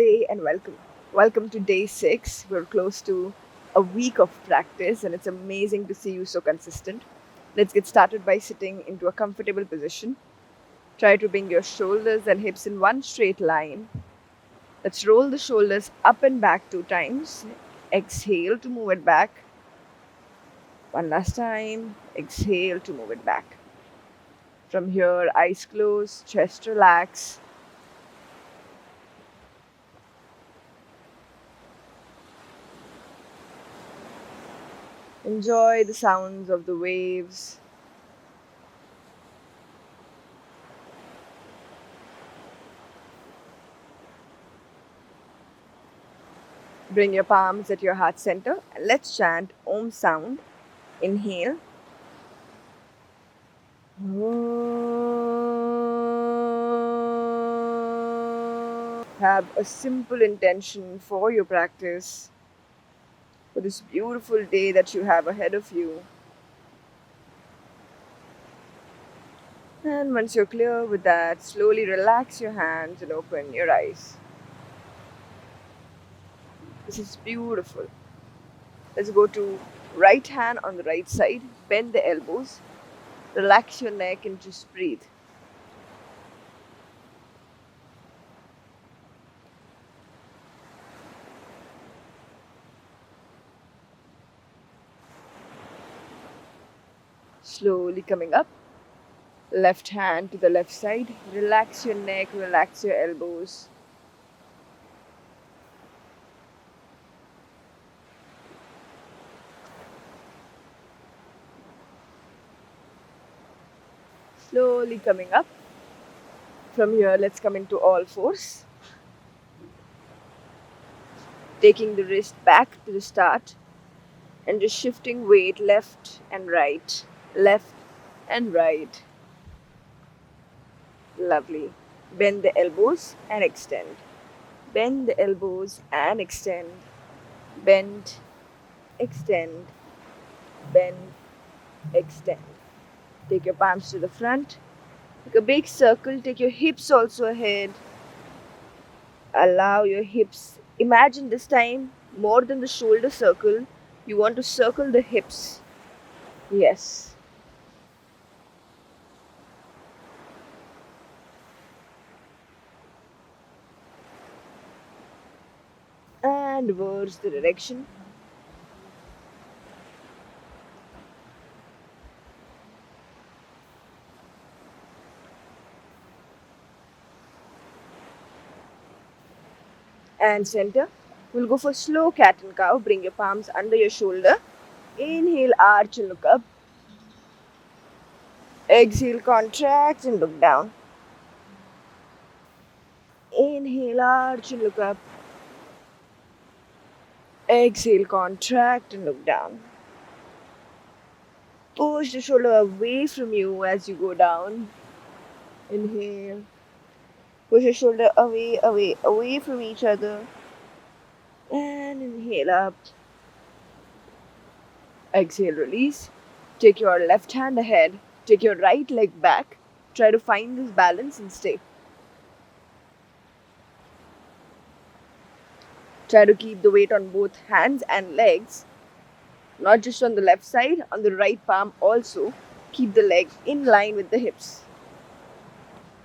Namaste and welcome. Welcome to day 6. We're close to a week of practice and it's amazing to see you so consistent. Let's get started by sitting into a comfortable position. Try to bring your shoulders and hips in one straight line. Let's roll the shoulders up and back 2 times. Exhale to move it back. One last time. Exhale to move it back. From here, eyes closed, chest relax. Enjoy the sounds of the waves. Bring your palms at your heart center and let's chant Om sound. Inhale. Have a simple intention for your practice, for this beautiful day that you have ahead of you. And once you're clear with that, slowly relax your hands and open your eyes. This is beautiful. Let's go to right hand on the right side. Bend the elbows. Relax your neck and just breathe. Slowly coming up. Left hand to the left side. Relax your neck, relax your elbows. Slowly coming up. From here, let's come into all fours. Taking the wrist back to the start and just shifting weight left and right, left and right. Lovely. Bend the elbows and extend. Bend the elbows and extend. Bend, extend, bend, extend. Take your palms to the front. Take a big circle. Take your hips also ahead. Allow your hips. Imagine this time more than the shoulder circle. You want to circle the hips. Yes. And reverse the direction. And center. We'll go for slow cat and cow. Bring your palms under your shoulder. Inhale, arch and look up. Exhale, contract and look down. Inhale, arch and look up. Exhale, contract and look down. Push the shoulder away from you as you go down. Inhale. Push your shoulder away, away, away from each other. And inhale up. Exhale, release. Take your left hand ahead. Take your right leg back. Try to find this balance and stay. Try to keep the weight on both hands and legs. Not just on the left side, on the right palm also. Keep the leg in line with the hips.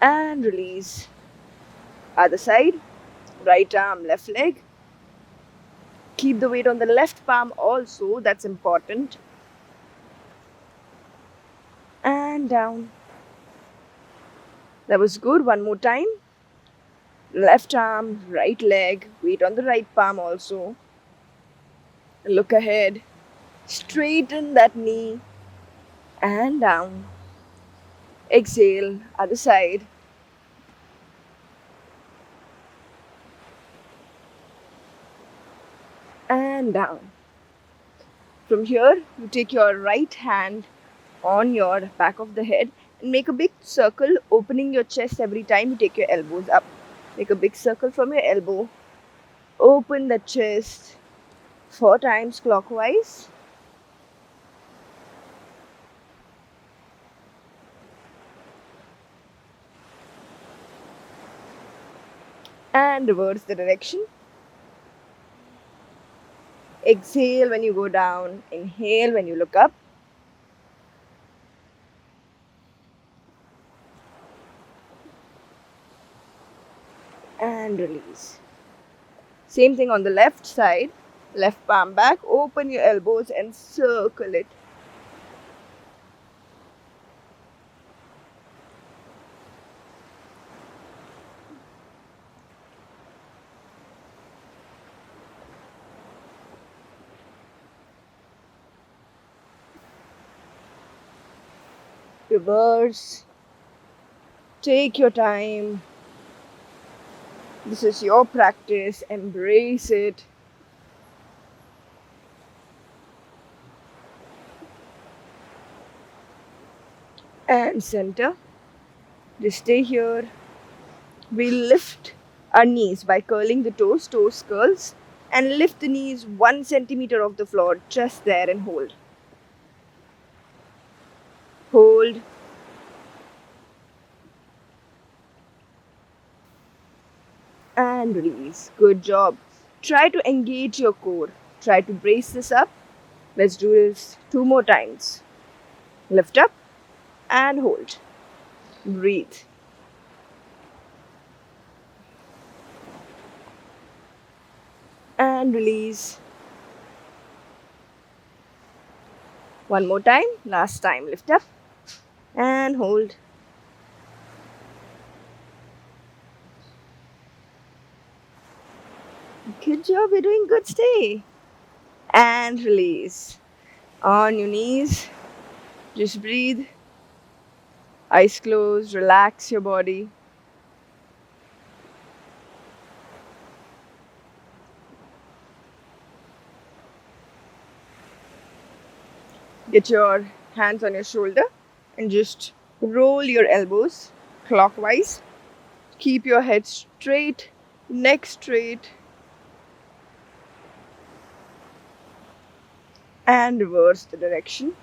And release. Other side. Right arm, left leg. Keep the weight on the left palm also. That's important. And down. That was good. One more time. Left arm, right leg. Weight on the right palm also. Look ahead. Straighten that knee. And down. Exhale. Other side. And down. From here, you take your right hand on your back of the head and make a big circle, opening your chest every time you take your elbows up. Make a big circle from your elbow. Open the chest 4 times clockwise. and reverse the direction. Exhale when you go down, inhale when you look up. And release. Same thing on the left side. Left palm back, open your elbows and circle it. Reverse. Take your time. This is your practice. Embrace it. And center. Just stay here. We lift our knees by curling the toes, toes curls, and lift the knees 1 centimeter off the floor, just there, and hold. Hold. And release. Good job. Try to engage your core. Try to brace this up. Let's do this 2 more times. Lift up and hold. Breathe. And release. One more time. Last time. Lift up and hold. Good job. You're doing good. Stay. And release. On your knees. Just breathe. Eyes closed. Relax your body. Get your hands on your shoulder and just roll your elbows clockwise. Keep your head straight, neck straight, and reverse the direction.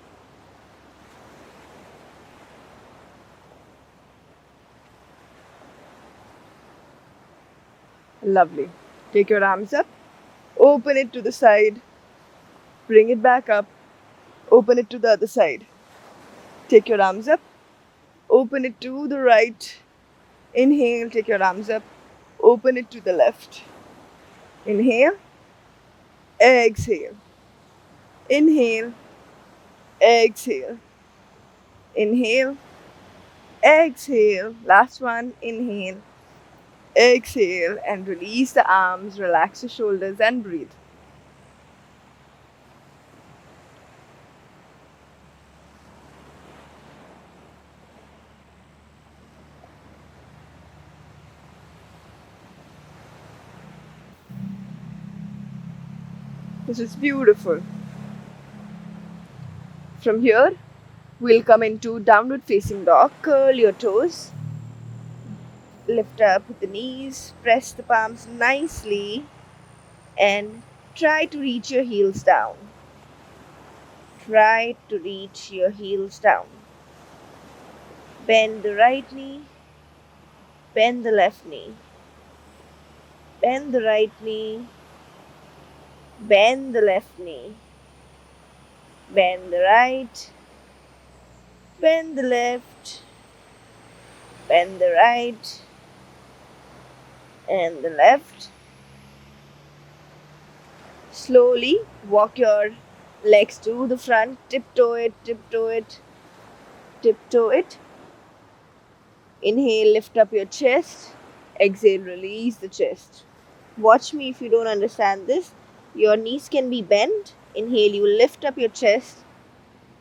Lovely. Take your arms up, open it to the side, bring it back up, open it to the other side. Take your arms up, open it to the right. Inhale, take your arms up, open it to the left. Inhale, exhale. Inhale, exhale. Inhale, exhale. Last one, inhale, exhale, and release the arms, relax the shoulders, and breathe. This is beautiful. From here, we'll come into downward facing dog. Curl your toes. Lift up the knees. Press the palms nicely. And try to reach your heels down. Try to reach your heels down. Bend the right knee. Bend the left knee. Bend the right knee. Bend the left knee. Bend the right. Bend the left. Bend the right. And the left. Slowly walk your legs to the front. Tiptoe it, tiptoe it, tiptoe it. Inhale, lift up your chest. Exhale, release the chest. Watch me if you don't understand this. Your knees can be bent. Inhale, you lift up your chest.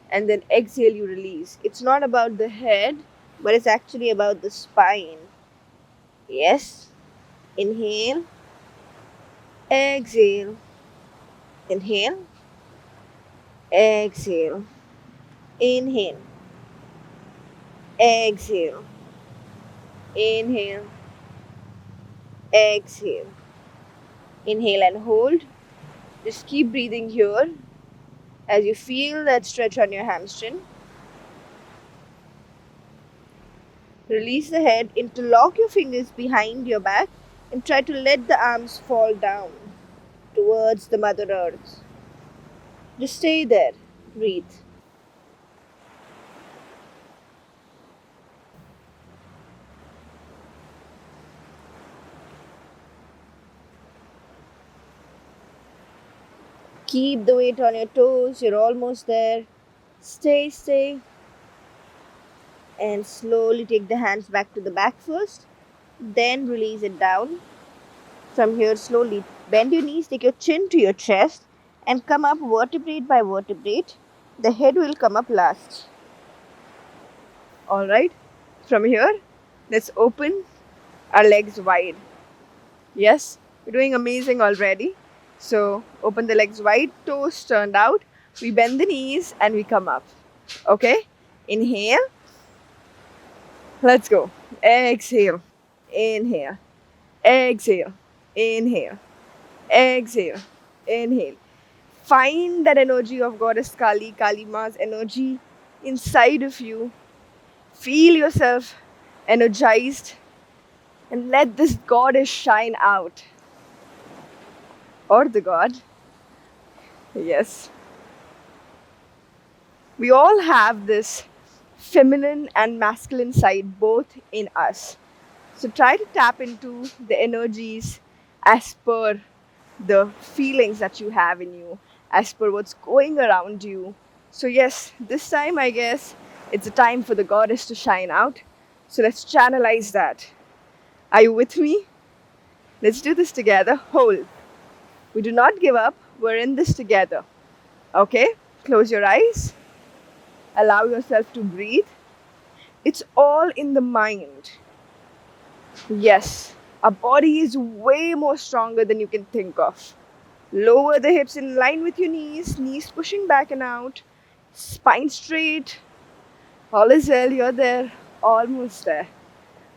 And then exhale, you release. It's not about the head, but it's actually about the spine. Yes. Inhale. Exhale. Inhale. Exhale. Inhale. Exhale. Inhale. Exhale. Inhale and hold. Just keep breathing here as you feel that stretch on your hamstring. Release the head. Interlock your fingers behind your back. and try to let the arms fall down towards the Mother Earth. Just stay there. Breathe. Keep the weight on your toes. You're almost there. Stay. And slowly take the hands back to the back first. Then release it down. From here, slowly bend your knees, take your chin to your chest, and come up vertebrate by vertebrate. The head will come up last. Alright, from here, let's open our legs wide. Yes, we're doing amazing already. So, open the legs wide, toes turned out. We bend the knees and we come up. Okay, inhale. Let's go. Exhale. Inhale. Exhale. Inhale. Exhale. Inhale. Find that energy of Goddess Kali, Kali Ma's energy inside of you. Feel yourself energized and let this goddess shine out. Or the god. Yes. We all have this feminine and masculine side both in us. So try to tap into the energies as per the feelings that you have in you, as per what's going around you. So, yes, this time I guess it's a time for the goddess to shine out. So, let's channelize that. Are you with me? Let's do this together. Hold. We do not give up. We're in this together. Okay? Close your eyes. Allow yourself to breathe. It's all in the mind. Yes, our body is way more stronger than you can think of. Lower the hips in line with your knees, knees pushing back and out, spine straight. All is well, you're there, almost there.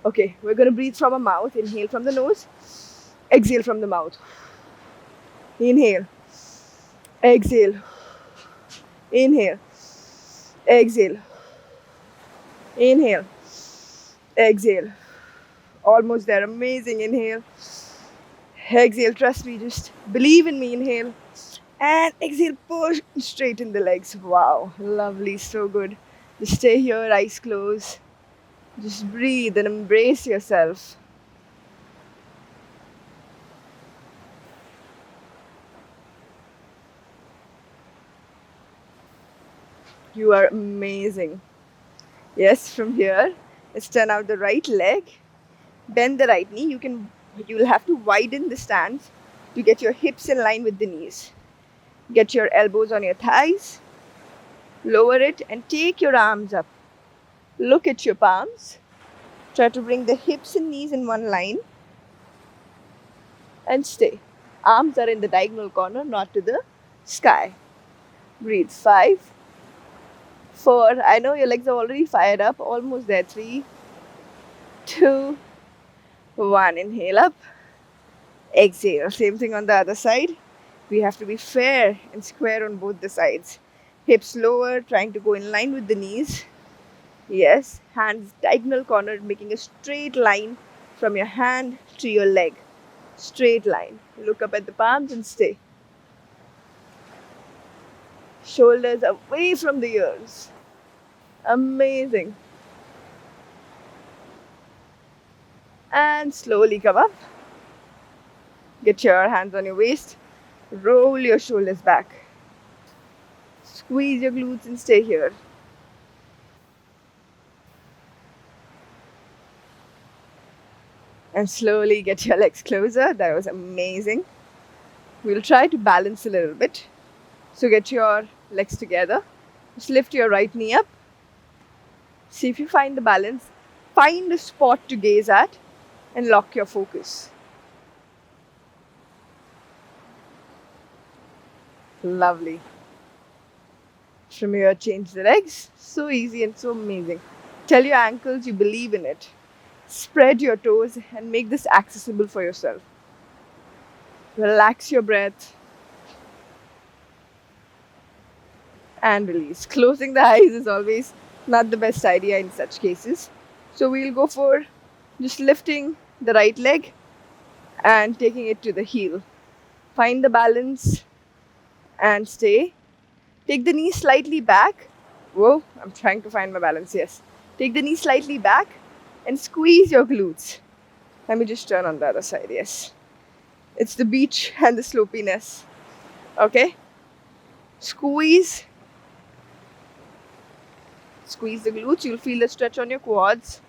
Okay, we're going to breathe from our mouth. Inhale from the nose, exhale from the mouth. Inhale, exhale, inhale, exhale, inhale, exhale. Almost there, amazing. Inhale, exhale, trust me, just believe in me. Inhale, and exhale, push straight in the legs. Wow, lovely, so good. Just stay here, eyes closed. Just breathe and embrace yourself. You are amazing. Yes, from here, let's turn out the right leg. Bend the right knee. You'll have to widen the stance to get your hips in line with the knees. Get your elbows on your thighs. Lower it and take your arms up. Look at your palms. Try to bring the hips and knees in one line. And stay. Arms are in the diagonal corner, not to the sky. Breathe. 5, 4. I know your legs are already fired up. Almost there. 3, 2, 1. Inhale up. Exhale. Same thing on the other side. We have to be fair and square on both the sides. Hips lower, trying to go in line with the knees. Yes, hands diagonal corner, making a straight line from your hand to your leg. Straight line. Look up at the palms and stay. Shoulders away from the ears. Amazing. And slowly come up. Get your hands on your waist. Roll your shoulders back. Squeeze your glutes and stay here. And slowly get your legs closer. That was amazing. We'll try to balance a little bit. So get your legs together. Just lift your right knee up. See if you find the balance. Find a spot to gaze at and lock your focus. Lovely. From here, change the legs. So easy and so amazing. Tell your ankles you believe in it. Spread your toes and make this accessible for yourself. Relax your breath. And release. Closing the eyes is always not the best idea in such cases. So we'll go for just lifting the right leg and taking it to the heel. Find the balance and stay. Take the knee slightly back. Whoa, I'm trying to find my balance. Yes. Take the knee slightly back and squeeze your glutes. Let me just turn on the other side. Yes. It's the beach and the slopiness. Okay. Squeeze. Squeeze the glutes. You'll feel the stretch on your quads.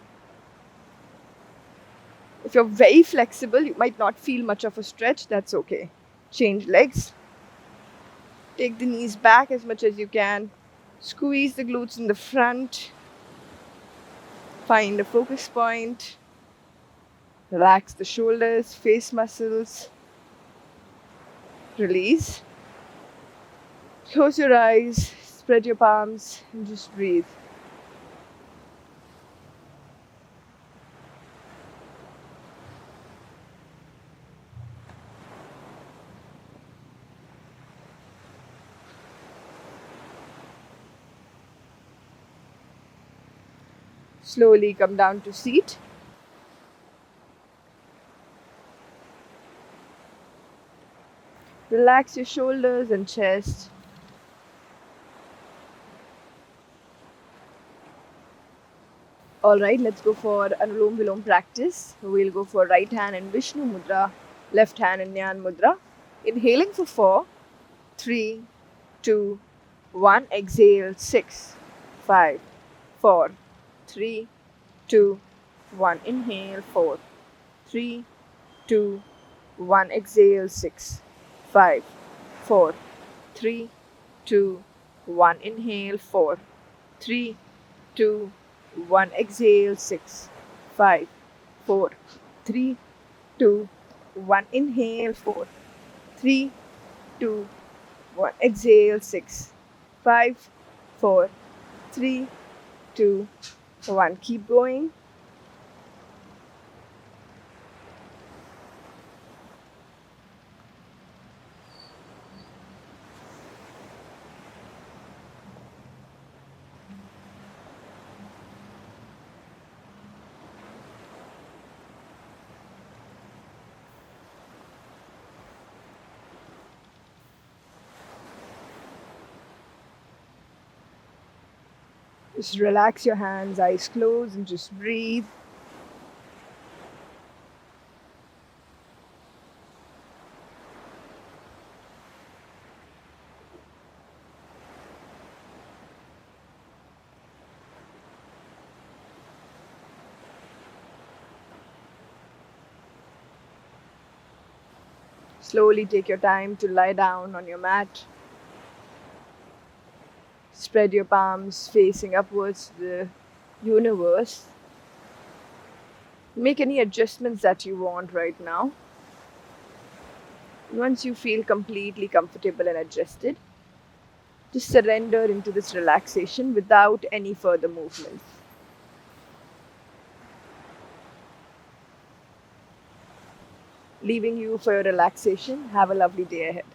If you're very flexible, you might not feel much of a stretch. That's okay. Change legs. Take the knees back as much as you can. Squeeze the glutes in the front. Find a focus point. Relax the shoulders, face muscles. Release. Close your eyes, spread your palms, and just breathe. Slowly come down to seat. Relax your shoulders and chest. Alright, let's go for Anulom Vilom practice. We'll go for right hand in Vishnu Mudra, left hand in Nyan Mudra. Inhaling for 4, 3, 2, 1. Exhale, 6, 5, 4, 3, 2, 1. Inhale, 4, 3, 2, 1. Exhale, 6, 5, 4, 3, 2, 1. Inhale, 4, 3, 2, 1. Exhale, 6, 5, 4, 3, 2, 1. Inhale, 4, 3, 2, 1. Exhale, 6, 5, 4, 3, 2, 1. Keep going. Just relax your hands, eyes closed, and just breathe. Slowly take your time to lie down on your mat. Spread your palms facing upwards to the universe. Make any adjustments that you want right now. Once you feel completely comfortable and adjusted, just surrender into this relaxation without any further movements. Leaving you for your relaxation. Have a lovely day ahead.